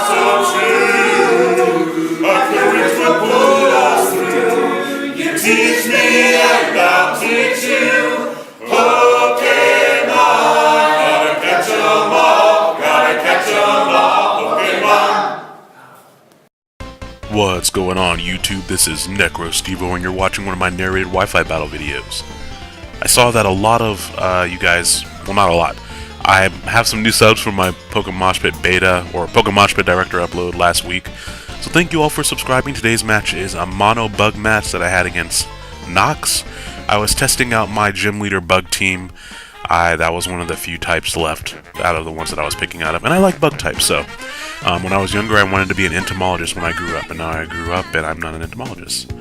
so true. Our courage will pull us through. You teach me and I'll teach you. Pokemon, gotta catch 'em all, gotta catch 'em all, Pokemon. What's going on YouTube? This is Necrostevo and you're watching one of my narrated Wi-Fi battle videos. I saw that a lot of you guys, well not a lot, I have some new subs from my Pokemon Pit beta or Pokemon Pit director upload last week. So thank you all for subscribing. Today's match is a mono bug match that I had against Nox. I was testing out my gym leader bug team. That was one of the few types left out of the ones that I was picking out of, and I like bug types, so when I was younger I wanted to be an entomologist when I grew up, and now I grew up and I'm not an entomologist.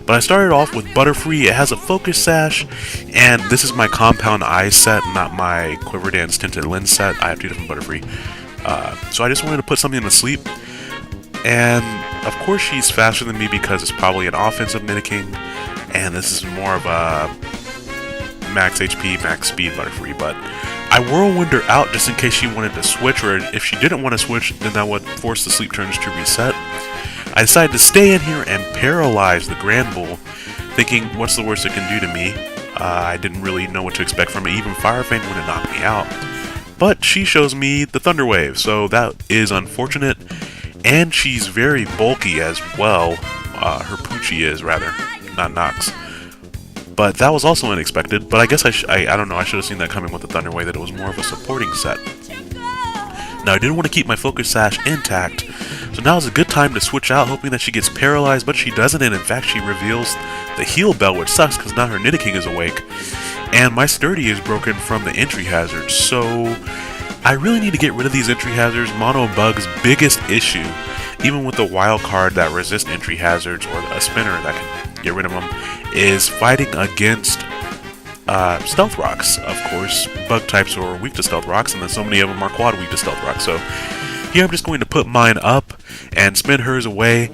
But I started off with Butterfree. It has a focus sash, and this is my compound eye set, not my Quiver Dance tinted lens set. I have two different Butterfree. So I just wanted to put something to sleep, and of course she's faster than me because it's probably an offensive Nidoking, and this is more of a max HP, max speed Butterfree, but I Whirlwind her out just in case she wanted to switch, or if she didn't want to switch, then that would force the sleep turns to reset. I decided to stay in here and paralyze the Grand Bull, thinking, what's the worst it can do to me? I didn't really know what to expect from it. Even Fire Fang wouldn't knock me out. But she shows me the Thunder Wave, so that is unfortunate. And she's very bulky as well. Her Poochie is, rather, not Nox. But that was also unexpected, but I guess I don't know, I should have seen that coming with the Thunder Wave, that it was more of a supporting set. Now I did want to keep my focus sash intact, so now is a good time to switch out, hoping that she gets paralyzed, but she doesn't, and in fact she reveals the heal bell, which sucks because now her Nidoking is awake, and my Sturdy is broken from the entry hazards, so I really need to get rid of these entry hazards. Mono Bug's biggest issue, even with the wild card that resists entry hazards, or a spinner that can get rid of them, is fighting against Stealth Rocks. Of course, bug types are weak to Stealth Rocks, and then so many of them are quad weak to Stealth Rocks. So here I'm just going to put mine up and spin hers away.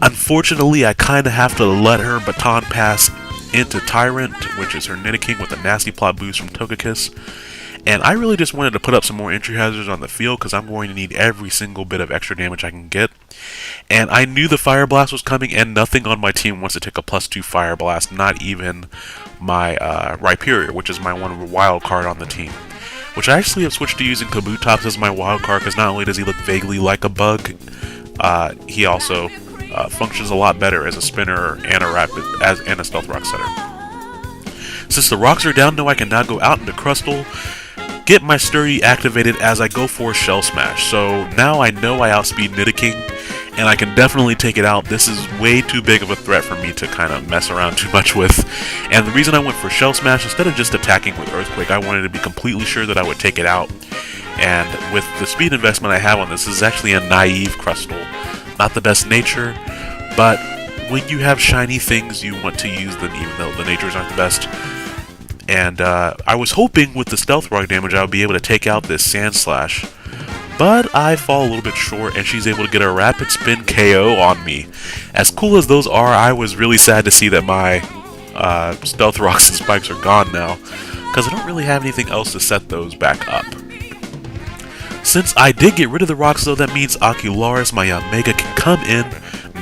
Unfortunately, I kind of have to let her baton pass into Tyrant, which is her Nidoking with a nasty plot boost from Togekiss. And I really just wanted to put up some more entry hazards on the field because I'm going to need every single bit of extra damage I can get. And I knew the Fire Blast was coming, and nothing on my team wants to take a +2 Fire Blast, not even my Rhyperior, which is my one wild card on the team. Which I actually have switched to using Kabutops as my wild card because not only does he look vaguely like a bug, he also functions a lot better as a spinner and a Stealth Rock setter. Since the rocks are down, though, I can now go out into Crustle, get my Sturdy activated as I go for Shell Smash. So now I know I outspeed Nidoking, and I can definitely take it out. This is way too big of a threat for me to kind of mess around too much with. And the reason I went for Shell Smash instead of just attacking with Earthquake, I wanted to be completely sure that I would take it out. And with the speed investment I have on this is actually a naive Crustle. Not the best nature, but when you have shiny things, you want to use them even though the natures aren't the best. And I was hoping with the Stealth Rock damage I would be able to take out this Sand Slash, but I fall a little bit short, and she's able to get a Rapid Spin KO on me. As cool as those are, I was really sad to see that my Stealth Rocks and Spikes are gone now, because I don't really have anything else to set those back up. Since I did get rid of the rocks, though, that means Ocularis, my Omega, can come in,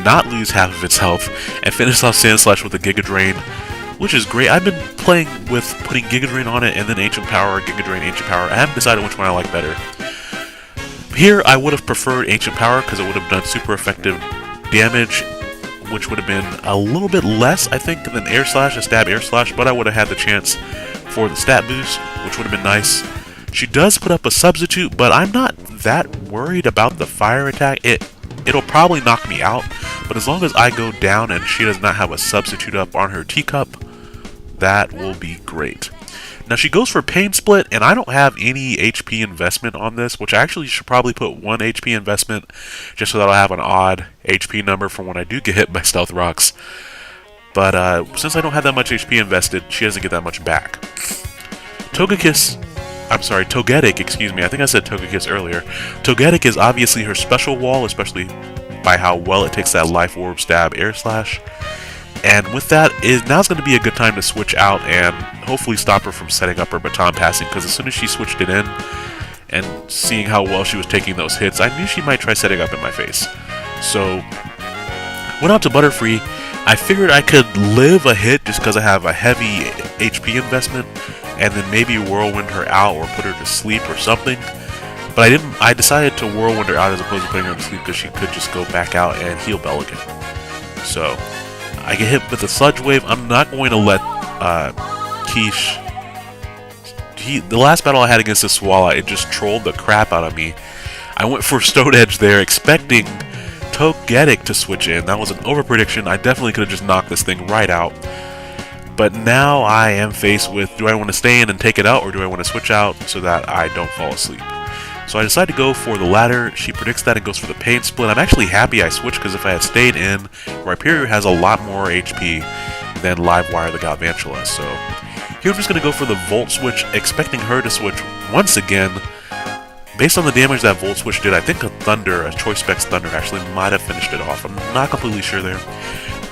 not lose half of its health, and finish off Sand Slash with a Giga Drain, which is great. I've been playing with putting Giga Drain on it and then Ancient Power, Giga Drain, Ancient Power. I haven't decided which one I like better. Here, I would have preferred Ancient Power because it would have done super effective damage, which would have been a little bit less, I think, than Air Slash, a stab Air Slash, but I would have had the chance for the stat boost, which would have been nice. She does put up a substitute, but I'm not that worried about the fire attack. It'll probably knock me out, but as long as I go down and she does not have a substitute up on her teacup, that will be great. Now she goes for Pain Split, and I don't have any HP investment on this, which I actually should probably put 1 HP investment, just so that I'll have an odd HP number for when I do get hit by Stealth Rocks. But since I don't have that much HP invested, she doesn't get that much back. Togetic, excuse me, I think I said Togekiss earlier. Togetic is obviously her special wall, especially by how well it takes that Life Orb, Stab, Air Slash. And with that, now's going to be a good time to switch out and hopefully stop her from setting up her baton passing, because as soon as she switched it in, and seeing how well she was taking those hits, I knew she might try setting up in my face. So, went out to Butterfree. I figured I could live a hit just because I have a heavy HP investment, and then maybe Whirlwind her out or put her to sleep or something. But I didn't. I decided to Whirlwind her out as opposed to putting her to sleep because she could just go back out and heal Bell again. So I get hit with the Sludge Wave. I'm not going to let Quiche. The last battle I had against this Swallow, it just trolled the crap out of me. I went for Stone Edge there, expecting Togetic to switch in. That was an over-prediction. I definitely could have just knocked this thing right out. But now I am faced with, do I want to stay in and take it out, or do I want to switch out so that I don't fall asleep? So I decide to go for the latter. She predicts that and goes for the Pain Split. I'm actually happy I switched, because if I had stayed in, Rhyperior has a lot more HP than Livewire the Galvantula. So here I'm just going to go for the Volt Switch, expecting her to switch once again. Based on the damage that Volt Switch did, I think a Choice Specs Thunder actually might have finished it off. I'm not completely sure there.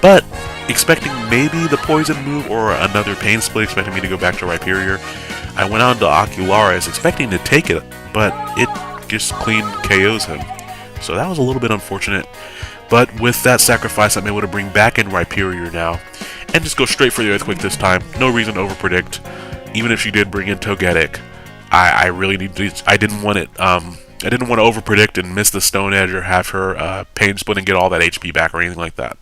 But expecting maybe the Poison move or another Pain Split, expecting me to go back to Rhyperior. I went on to Ocularis, expecting to take it, but it just clean KOs him. So that was a little bit unfortunate. But with that sacrifice, I'm able to bring back in Rhyperior now, and just go straight for the Earthquake this time. No reason to overpredict. Even if she did bring in Togetic, I really need to. I didn't want it. I didn't want to overpredict and miss the Stone Edge or have her Pain Split and get all that HP back or anything like that.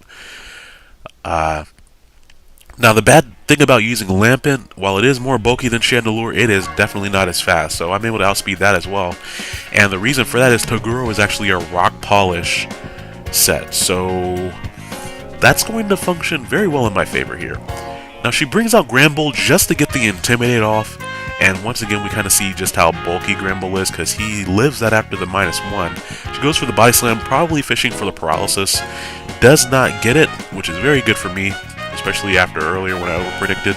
Now the bad thing about using Lampent, while it is more bulky than Chandelure, it is definitely not as fast. So I'm able to outspeed that as well. And the reason for that is Toguro is actually a Rock Polish set. So that's going to function very well in my favor here. Now she brings out Granbull just to get the Intimidate off. And once again, we kind of see just how bulky Granbull is, because he lives that after the -1. She goes for the Body Slam, probably fishing for the Paralysis. Does not get it, which is very good for me, especially after earlier when I overpredicted.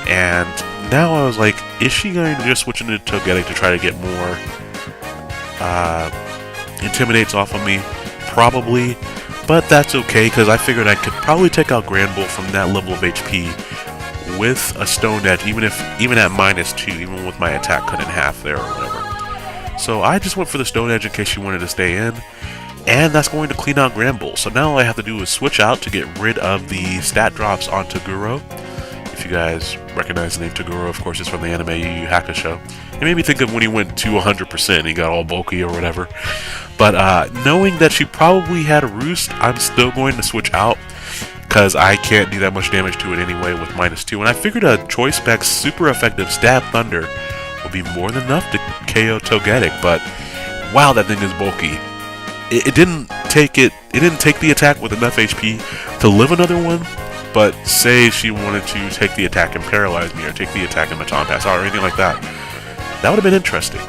And now I was like, is she going to just switch into Togetic to try to get more Intimidates off of me? Probably, but that's okay, because I figured I could probably take out Granbull from that level of HP with a Stone Edge, even at -2, even with my attack cut in half there or whatever. So I just went for the Stone Edge in case she wanted to stay in, and that's going to clean out Granbull. So now all I have to do is switch out to get rid of the stat drops on Toguro. If you guys recognize the name Toguro, of course, it's from the anime Yu Yu Hakusho. It made me think of when he went to 100%, he got all bulky or whatever. But knowing that she probably had a Roost, I'm still going to switch out, because I can't do that much damage to it anyway with -2. And I figured a Choice Specs super effective Stab Thunder would be more than enough to KO Togetic, but wow, that thing is bulky. It didn't take the attack with enough HP to live another one, but say she wanted to take the attack and paralyze me, or take the attack and Baton Pass out, or anything like that. That would have been interesting.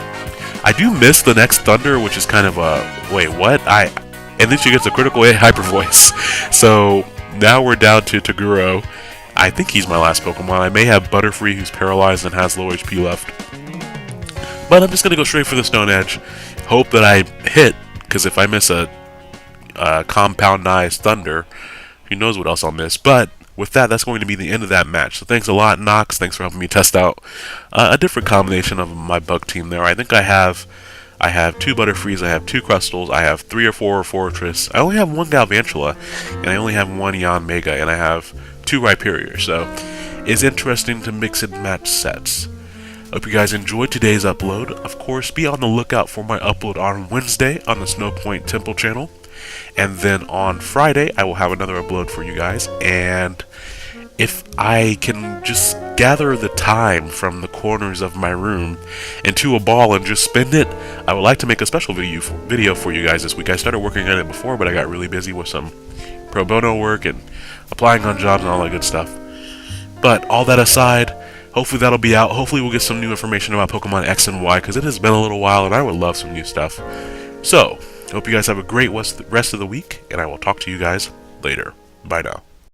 I do miss the next Thunder, which is kind of a, wait, what? And then she gets a critical hit Hyper Voice. So now we're down to Toguro. I think he's my last Pokemon. I may have Butterfree, who's paralyzed and has low HP left. But I'm just going to go straight for the Stone Edge. Hope that I hit, because if I miss a Compound-ized Thunder, who knows what else I'll miss. But with that, that's going to be the end of that match. So thanks a lot, Nox. Thanks for helping me test out a different combination of my bug team there. I think I have 2 Butterfrees, I have 2 Crustals, I have 3 or 4 Fortress, I only have 1 Galvantula, and I only have 1 Yanmega, and I have 2 Rhyperior. So it's interesting to mix and match sets. Hope you guys enjoyed today's upload. Of course, be on the lookout for my upload on Wednesday on the Snowpoint Temple channel. And then on Friday, I will have another upload for you guys. And if I can just gather the time from the corners of my room into a ball and just spend it, I would like to make a special video for you guys this week. I started working on it before, but I got really busy with some pro bono work and applying on jobs and all that good stuff. But all that aside, hopefully that'll be out. Hopefully we'll get some new information about Pokemon X and Y, because it has been a little while and I would love some new stuff. So, hope you guys have a great rest of the week, and I will talk to you guys later. Bye now.